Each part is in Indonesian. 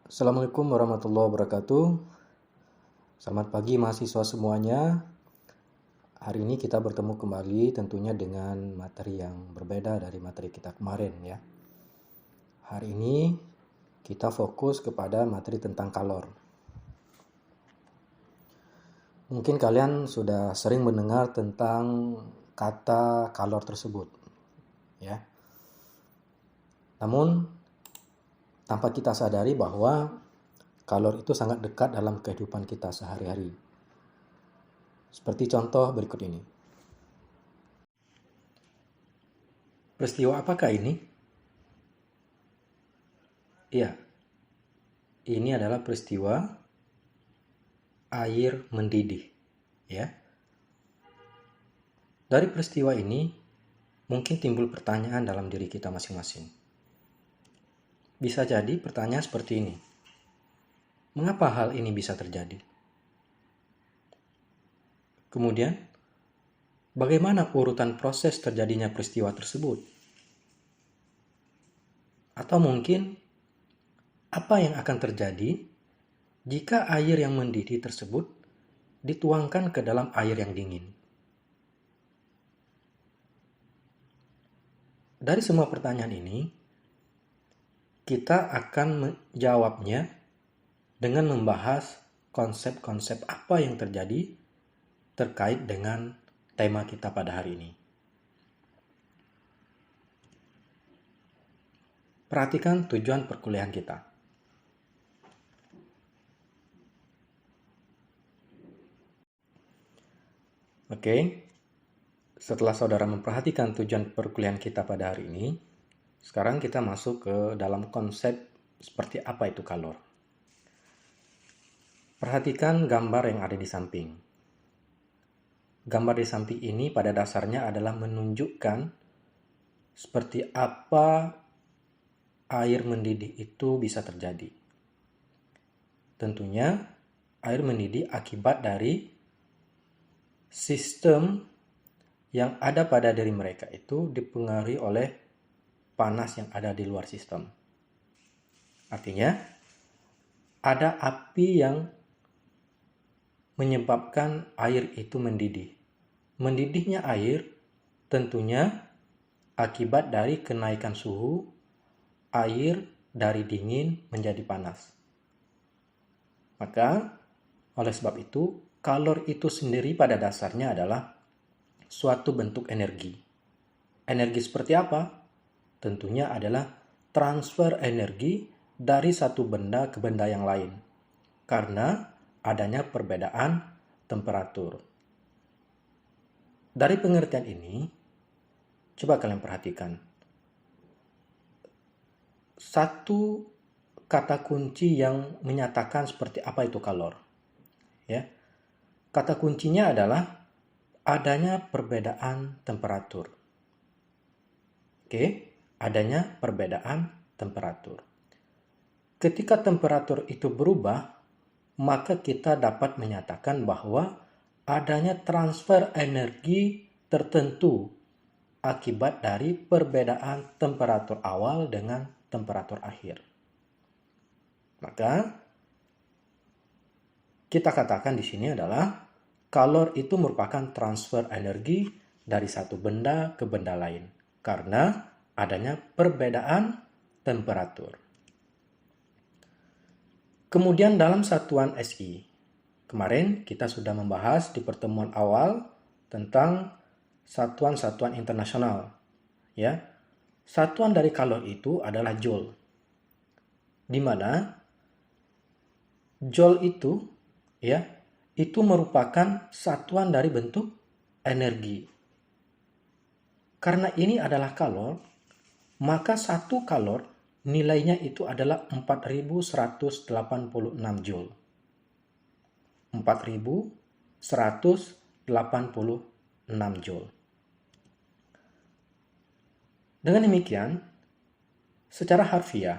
Assalamualaikum warahmatullahi wabarakatuh. Selamat pagi mahasiswa semuanya. Hari ini kita bertemu kembali tentunya dengan materi yang berbeda dari materi kita kemarin ya. Hari ini kita fokus kepada materi tentang kalor. Mungkin kalian sudah sering mendengar tentang kata kalor tersebut ya. Namun tanpa kita sadari bahwa kalor itu sangat dekat dalam kehidupan kita sehari-hari. Seperti contoh berikut ini. Peristiwa apakah ini? Iya, ini adalah peristiwa air mendidih. Ya. Dari peristiwa ini, mungkin timbul pertanyaan dalam diri kita masing-masing. Bisa jadi pertanyaan seperti ini. Mengapa hal ini bisa terjadi? Kemudian, bagaimana urutan proses terjadinya peristiwa tersebut? Atau mungkin, apa yang akan terjadi jika air yang mendidih tersebut dituangkan ke dalam air yang dingin? Dari semua pertanyaan ini, kita akan menjawabnya dengan membahas konsep-konsep apa yang terjadi terkait dengan tema kita pada hari ini. Perhatikan tujuan perkuliahan kita. Oke, setelah saudara memperhatikan tujuan perkuliahan kita pada hari ini, sekarang kita masuk ke dalam konsep seperti apa itu kalor. Perhatikan gambar yang ada di samping. Gambar di samping ini pada dasarnya adalah menunjukkan seperti apa air mendidih itu bisa terjadi. Tentunya air mendidih akibat dari sistem yang ada pada diri mereka itu dipengaruhi oleh panas yang ada di luar sistem. Artinya, ada api yang menyebabkan air itu mendidih. Mendidihnya air tentunya akibat dari kenaikan suhu air dari dingin menjadi panas. Maka, oleh sebab itu, kalor itu sendiri pada dasarnya adalah suatu bentuk energi. Energi seperti apa? Tentunya adalah transfer energi dari satu benda ke benda yang lain. Karena adanya perbedaan temperatur. Dari pengertian ini, coba kalian perhatikan. Satu kata kunci yang menyatakan seperti apa itu kalor. Ya. Kata kuncinya adalah adanya perbedaan temperatur. Oke, adanya perbedaan temperatur. Ketika temperatur itu berubah, maka kita dapat menyatakan bahwa adanya transfer energi tertentu akibat dari perbedaan temperatur awal dengan temperatur akhir. Maka kita katakan di sini adalah kalor itu merupakan transfer energi dari satu benda ke benda lain karena adanya perbedaan temperatur. Kemudian dalam satuan SI, kemarin kita sudah membahas di pertemuan awal tentang satuan-satuan internasional. Ya, satuan dari kalor itu adalah joule, di mana joule itu ya itu merupakan satuan dari bentuk energi. Karena ini adalah kalor, maka satu kalor nilainya itu adalah 4186 joule. 4186 joule. Dengan demikian, secara harfiah,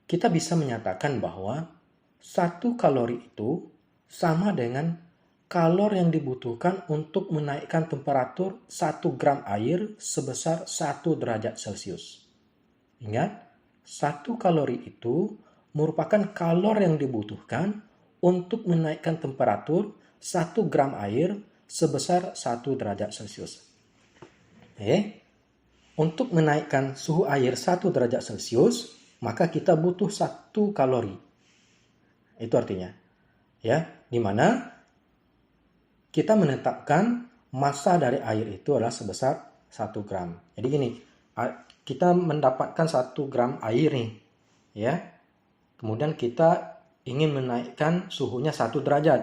kita bisa menyatakan bahwa satu kalori itu sama dengan kalor yang dibutuhkan untuk menaikkan temperatur 1 gram air sebesar 1 derajat Celcius. Ingat, 1 kalori itu merupakan kalor yang dibutuhkan untuk menaikkan temperatur 1 gram air sebesar 1 derajat Celcius. Untuk menaikkan suhu air 1 derajat Celcius, maka kita butuh 1 kalori. Itu artinya. Di mana kita menetapkan massa dari air itu adalah sebesar 1 gram. Jadi gini, kita mendapatkan 1 gram air nih. Kemudian kita ingin menaikkan suhunya 1 derajat.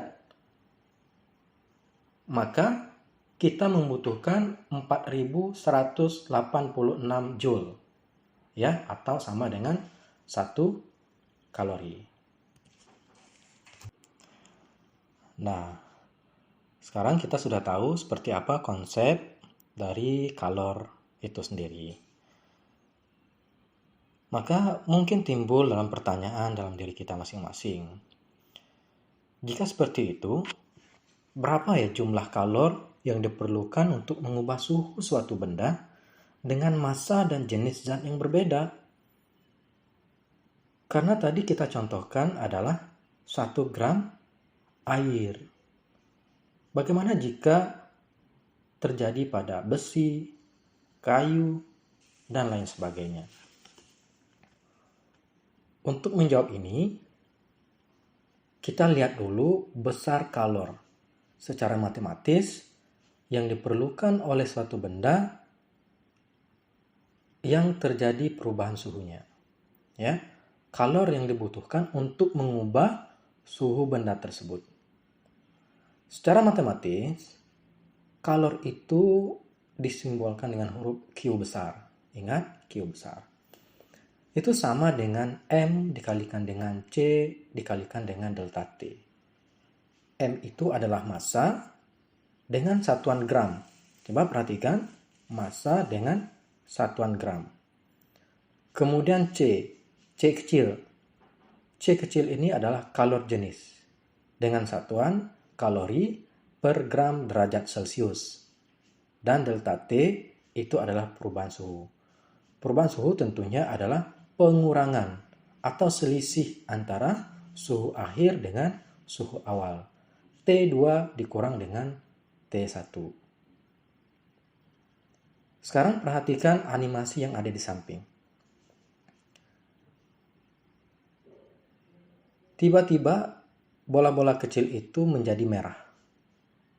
Maka kita membutuhkan 4186 joule. Atau sama dengan 1 kalori. Nah, sekarang kita sudah tahu seperti apa konsep dari kalor itu sendiri. Maka mungkin timbul dalam pertanyaan dalam diri kita masing-masing. Jika seperti itu, berapa ya jumlah kalor yang diperlukan untuk mengubah suhu suatu benda dengan massa dan jenis zat yang berbeda? Karena tadi kita contohkan adalah 1 gram air. Bagaimana jika terjadi pada besi, kayu, dan lain sebagainya? Untuk menjawab ini, kita lihat dulu besar kalor secara matematis yang diperlukan oleh suatu benda yang terjadi perubahan suhunya. Kalor yang dibutuhkan untuk mengubah suhu benda tersebut. Secara matematis, kalor itu disimbolkan dengan huruf Q besar. Ingat, Q besar. Itu sama dengan M dikalikan dengan C dikalikan dengan delta T. M itu adalah massa dengan satuan gram. Coba perhatikan, massa dengan satuan gram. Kemudian C kecil. C kecil ini adalah kalor jenis dengan satuan kalori per gram derajat Celcius. Dan delta T itu adalah perubahan suhu. Perubahan suhu tentunya adalah pengurangan atau selisih antara suhu akhir dengan suhu awal. T2 dikurang dengan T1. Sekarang perhatikan animasi yang ada di samping. Tiba-tiba bola-bola kecil itu menjadi merah.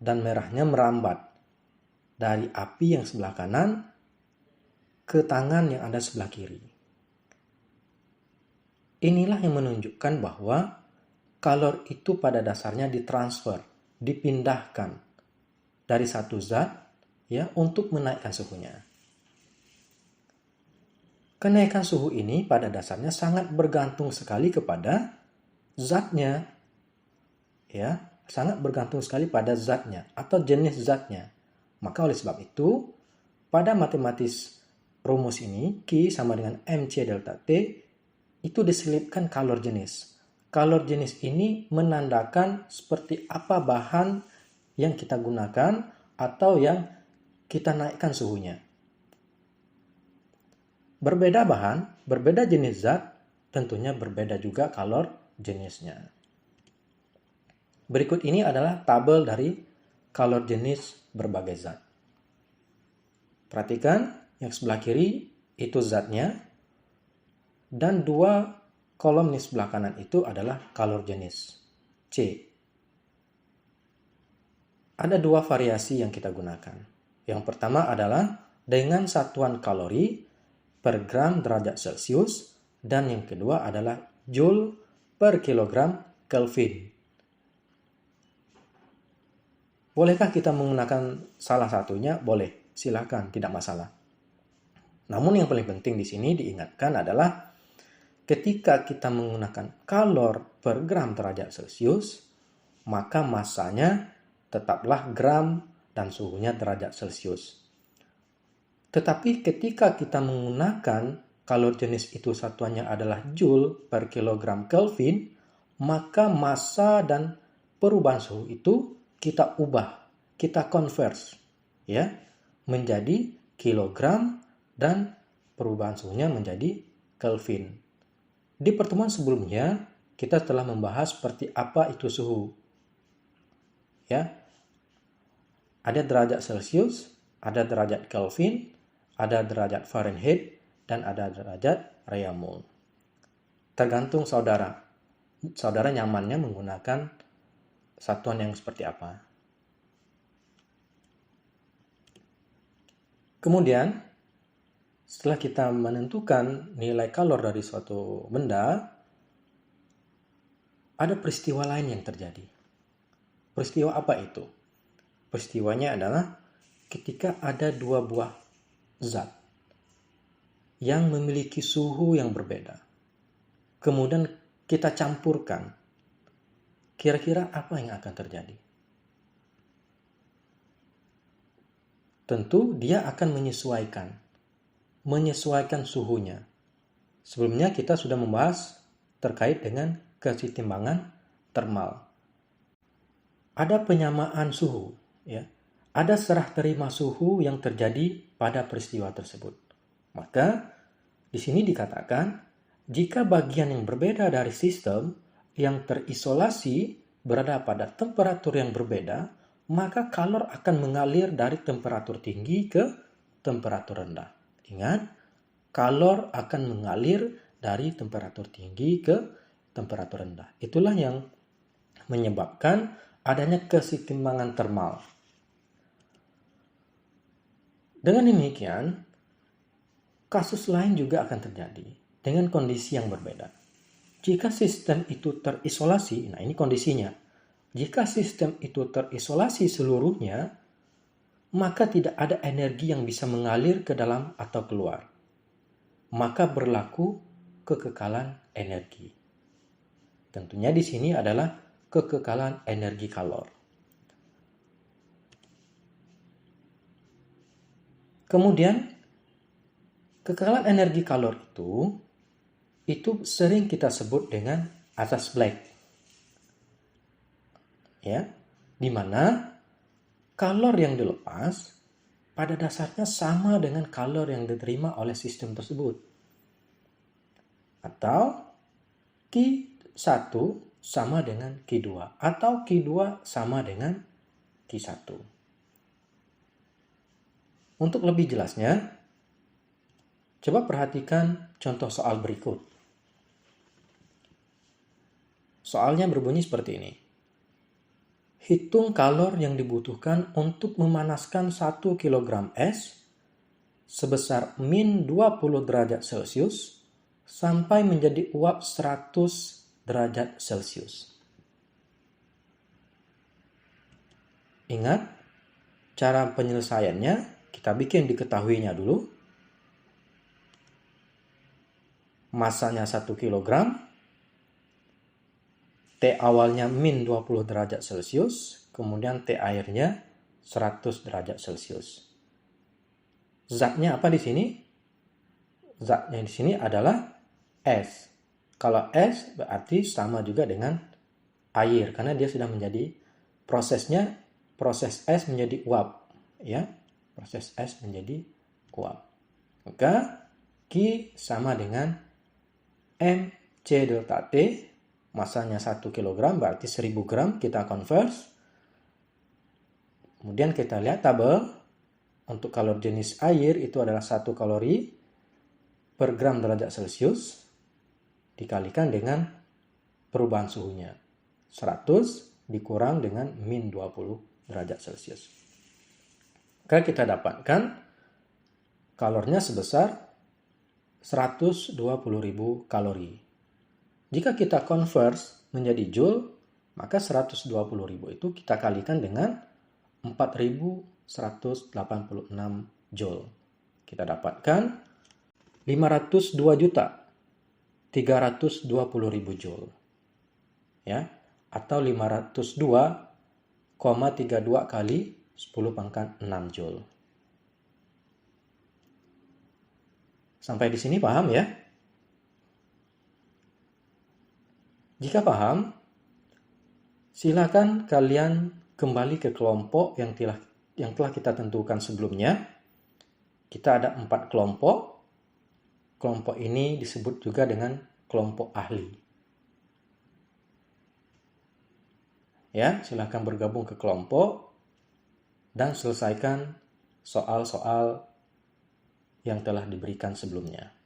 Dan merahnya merambat dari api yang sebelah kanan ke tangan yang ada sebelah kiri. Inilah yang menunjukkan bahwa kalor itu pada dasarnya ditransfer, dipindahkan dari satu zat untuk menaikkan suhunya. Kenaikan suhu ini pada dasarnya sangat bergantung sekali kepada zatnya. Sangat bergantung sekali pada zatnya atau jenis zatnya. Maka oleh sebab itu, pada matematis rumus ini, Q sama dengan MC delta T, itu diselipkan kalor jenis. Kalor jenis ini menandakan seperti apa bahan yang kita gunakan atau yang kita naikkan suhunya. Berbeda bahan, berbeda jenis zat, tentunya berbeda juga kalor jenisnya. Berikut ini adalah tabel dari kalor jenis berbagai zat. Perhatikan yang sebelah kiri itu zatnya. Dan 2 kolom di sebelah kanan itu adalah kalor jenis C. Ada 2 variasi yang kita gunakan. Yang pertama adalah dengan satuan kalori per gram derajat Celcius dan yang kedua adalah joule per kilogram Kelvin. Bolehkah kita menggunakan salah satunya? Boleh, silakan, tidak masalah. Namun yang paling penting di sini diingatkan adalah ketika kita menggunakan kalor per gram derajat Celcius, maka massanya tetaplah gram dan suhunya derajat Celcius. Tetapi ketika kita menggunakan kalor jenis itu satuannya adalah joule per kilogram Kelvin, maka massa dan perubahan suhu itu kita ubah, kita convert menjadi kilogram dan perubahan suhunya menjadi Kelvin. Di pertemuan sebelumnya, kita telah membahas seperti apa itu suhu. Ya, ada derajat Celcius, ada derajat Kelvin, ada derajat Fahrenheit, dan ada derajat Réaumur. Tergantung saudara. Saudara nyamannya menggunakan satuan yang seperti apa. Kemudian, setelah kita menentukan nilai kalor dari suatu benda, ada peristiwa lain yang terjadi. Peristiwa apa itu? Peristiwanya adalah ketika ada dua buah zat yang memiliki suhu yang berbeda. Kemudian kita campurkan. Kira-kira apa yang akan terjadi? Tentu dia akan menyesuaikan suhunya. Sebelumnya kita sudah membahas terkait dengan kesetimbangan termal. Ada penyamaan suhu, ya. Ada serah terima suhu yang terjadi pada peristiwa tersebut. Maka di sini dikatakan jika bagian yang berbeda dari sistem yang terisolasi berada pada temperatur yang berbeda, maka kalor akan mengalir dari temperatur tinggi ke temperatur rendah. Ingat, kalor akan mengalir dari temperatur tinggi ke temperatur rendah. Itulah yang menyebabkan adanya kesetimbangan termal. Dengan demikian, kasus lain juga akan terjadi dengan kondisi yang berbeda. Jika sistem itu terisolasi, nah ini kondisinya. Jika sistem itu terisolasi seluruhnya, maka tidak ada energi yang bisa mengalir ke dalam atau keluar. Maka berlaku kekekalan energi. Tentunya di sini adalah kekekalan energi kalor. Kemudian, kekekalan energi kalor itu sering kita sebut dengan asas Black. Ya, di mana kalor yang dilepas pada dasarnya sama dengan kalor yang diterima oleh sistem tersebut. Atau Q1 sama dengan Q2 atau Q2 sama dengan Q1. Untuk lebih jelasnya, coba perhatikan contoh soal berikut. Soalnya berbunyi seperti ini. Hitung kalor yang dibutuhkan untuk memanaskan 1 kg es sebesar min 20 derajat Celcius sampai menjadi uap 100 derajat Celcius. Ingat, cara penyelesaiannya kita bikin diketahuinya dulu. Masanya 1 kg, T awalnya min 20 derajat Celcius, kemudian T airnya 100 derajat Celcius. Zatnya apa di sini? Zatnya di sini adalah es. Kalau es berarti sama juga dengan air karena dia sudah menjadi proses es menjadi uap, ya. Proses es menjadi uap. Maka Q sama dengan mc delta T, masanya 1 kg berarti 1000 gram, kita converse. Kemudian kita lihat tabel, untuk kalor jenis air itu adalah 1 kalori per gram derajat Celcius dikalikan dengan perubahan suhunya. 100 dikurang dengan min 20 derajat Celcius. Maka kita dapatkan kalornya sebesar 120.000 kalori. Jika kita converse menjadi joule, maka 120.000 itu kita kalikan dengan 4.186 joule. Kita dapatkan 502.320.000 joule. Ya, atau 502,32 kali 10 pangkat 6 joule. Sampai di sini paham ya? Jika paham, silakan kalian kembali ke kelompok yang telah kita tentukan sebelumnya. Kita ada 4 kelompok. kelompok ini disebut juga dengan kelompok ahli. Ya, silakan bergabung ke kelompok dan selesaikan soal-soal yang telah diberikan sebelumnya.